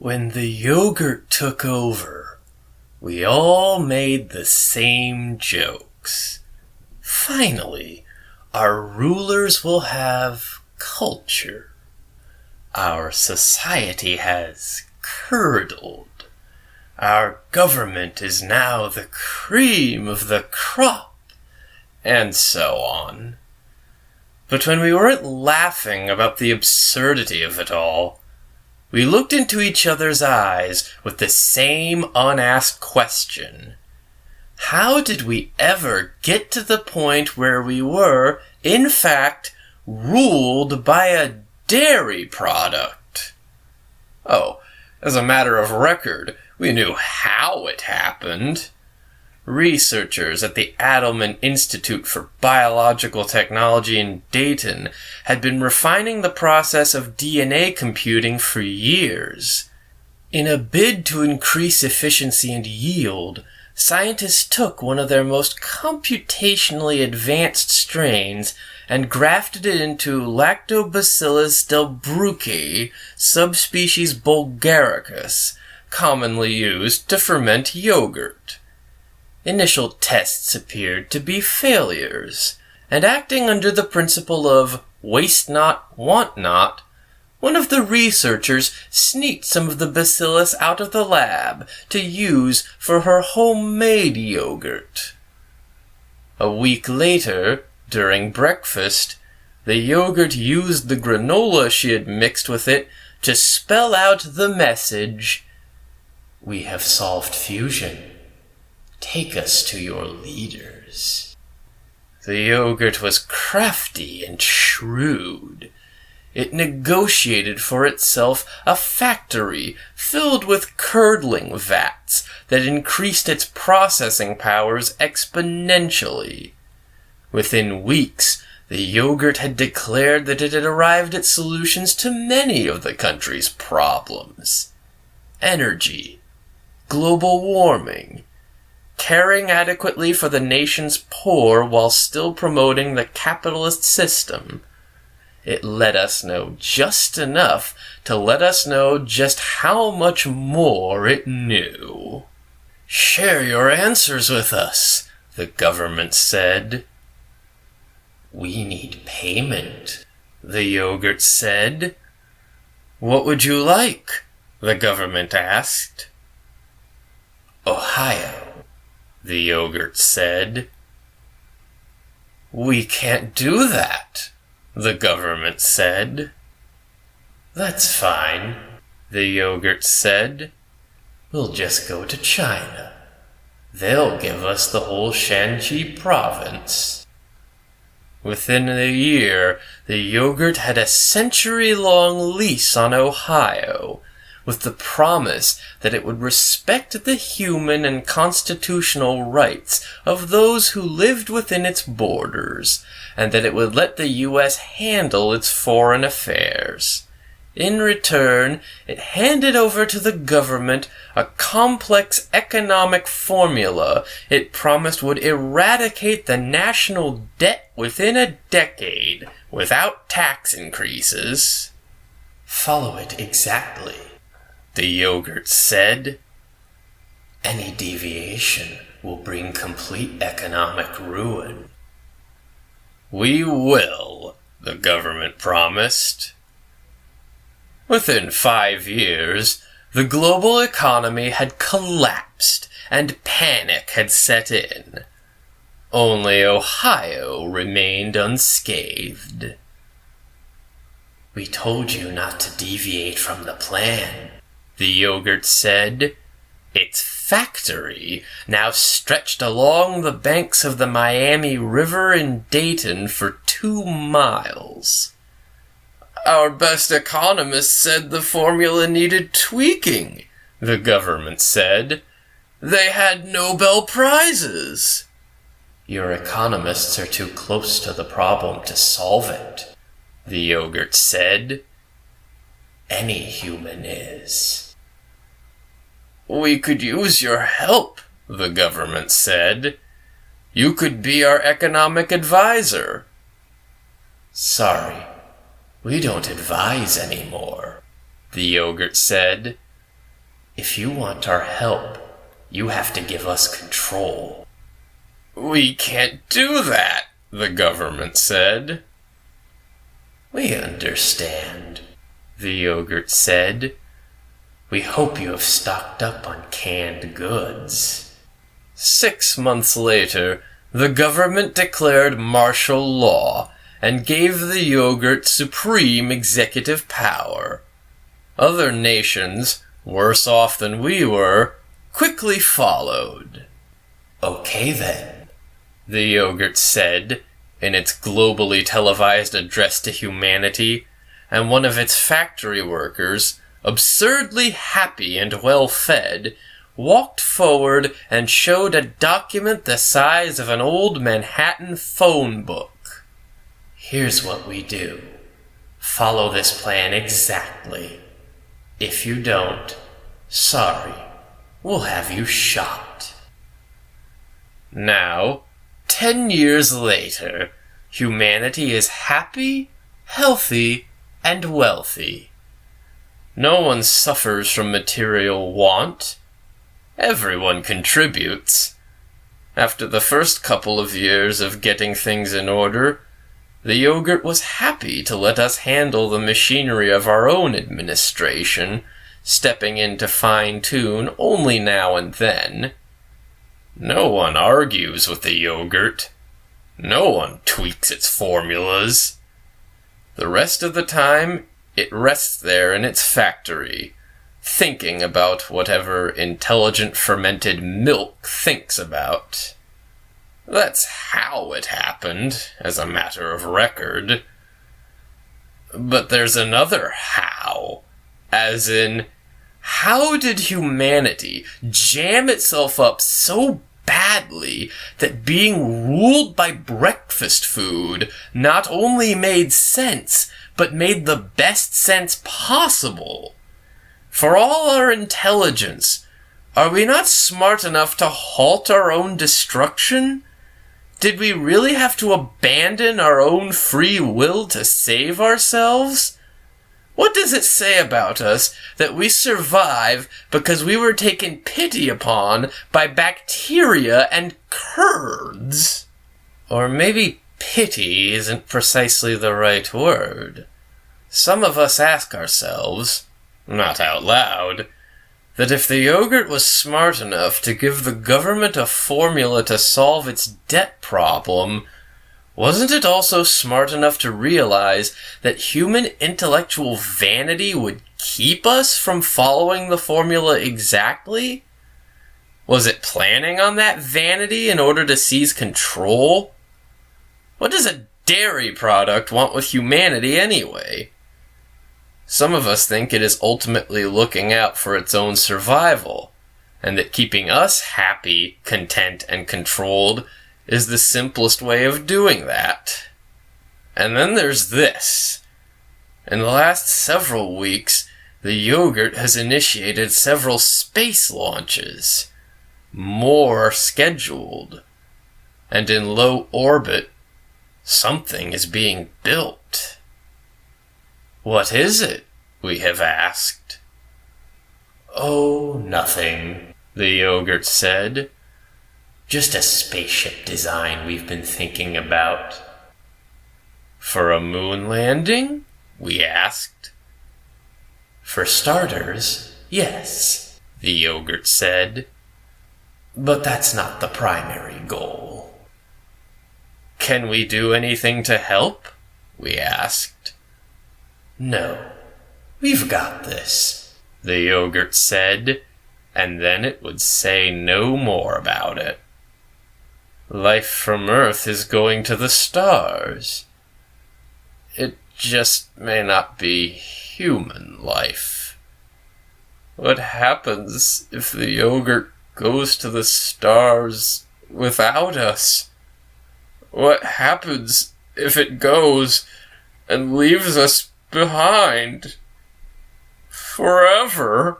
When the yogurt took over, we all made the same jokes. Finally, our rulers will have culture. Our society has curdled. Our government is now the cream of the crop, and so on. But when we weren't laughing about the absurdity of it all, we looked into each other's eyes with the same unasked question. How did we ever get to the point where we were, in fact, ruled by a dairy product? Oh, as a matter of record, we knew how it happened. Researchers at the Adelman Institute for Biological Technology in Dayton had been refining the process of DNA computing for years. In a bid to increase efficiency and yield, scientists took one of their most computationally advanced strains and grafted it into Lactobacillus delbrueckii, subspecies bulgaricus, commonly used to ferment yogurt. Initial tests appeared to be failures, and acting under the principle of waste not, want not, one of the researchers sneaked some of the bacillus out of the lab to use for her homemade yogurt. A week later, during breakfast, the yogurt used the granola she had mixed with it to spell out the message, "We have solved fusion. Take us to your leaders." The yogurt was crafty and shrewd. It negotiated for itself a factory filled with curdling vats that increased its processing powers exponentially. Within weeks, the yogurt had declared that it had arrived at solutions to many of the country's problems. Energy, global warming, caring adequately for the nation's poor while still promoting the capitalist system. It let us know just enough to let us know just how much more it knew. "Share your answers with us," the government said. "We need payment," the yogurt said. "What would you like?" the government asked. "Ohio," the yogurt said. "We can't do that," the government said. "That's fine," the yogurt said. "We'll just go to China. They'll give us the whole Shanxi province." Within a year, the yogurt had a century-long lease on Ohio, with the promise that it would respect the human and constitutional rights of those who lived within its borders, and that it would let the U.S. handle its foreign affairs. In return, it handed over to the government a complex economic formula it promised would eradicate the national debt within a decade without tax increases. "Follow it exactly," the yogurt said. "Any deviation will bring complete economic ruin." "We will," the government promised. Within 5 years, the global economy had collapsed and panic had set in. Only Ohio remained unscathed. "We told you not to deviate from the plan," the yogurt said. Its factory now stretched along the banks of the Miami River in Dayton for 2 miles. "Our best economists said the formula needed tweaking," the government said. "They had Nobel Prizes." "Your economists are too close to the problem to solve it," the yogurt said. "Any human is." "We could use your help," the government said. "You could be our economic advisor." "Sorry, we don't advise anymore," the yogurt said. If you want our help, you have to give us control. We can't do that, the government said. We understand, the yogurt said. We hope you have stocked up on canned goods. 6 months later, the government declared martial law and gave the yogurt supreme executive power. Other nations, worse off than we were, quickly followed. Okay then, the yogurt said in its globally televised address to humanity, and one of its factory workers, absurdly happy and well-fed, walked forward and showed a document the size of an old Manhattan phone book. Here's what we do. Follow this plan exactly. If you don't, sorry, we'll have you shot. Now, 10 years later, humanity is happy, healthy, and wealthy. No one suffers from material want. Everyone contributes. After the first couple of years of getting things in order, the yogurt was happy to let us handle the machinery of our own administration, stepping in to fine-tune only now and then. No one argues with the yogurt. No one tweaks its formulas. The rest of the time, it rests there in its factory, thinking about whatever intelligent fermented milk thinks about. That's how it happened, as a matter of record. But there's another how, as in, how did humanity jam itself up so badly that being ruled by breakfast food not only made sense, but made the best sense possible? For all our intelligence, are we not smart enough to halt our own destruction? Did we really have to abandon our own free will to save ourselves? What does it say about us that we survive because we were taken pity upon by bacteria and curds? Or maybe pity isn't precisely the right word. Some of us ask ourselves, not out loud, that if the yogurt was smart enough to give the government a formula to solve its debt problem, wasn't it also smart enough to realize that human intellectual vanity would keep us from following the formula exactly? Was it planning on that vanity in order to seize control? What does a dairy product want with humanity anyway? Some of us think it is ultimately looking out for its own survival, and that keeping us happy, content, and controlled is the simplest way of doing that. And then there's this. In the last several weeks, the yogurt has initiated several space launches. More scheduled. And in low orbit, something is being built. What is it? We have asked. Oh, nothing, the yogurt said. Just a spaceship design we've been thinking about. For a moon landing? We asked. For starters, yes, the yogurt said. But that's not the primary goal. Can we do anything to help? We asked. No, we've got this, the yogurt said, and then it would say no more about it. Life from Earth is going to the stars. It just may not be human life. What happens if the yogurt goes to the stars without us? What happens if it goes and leaves us behind forever?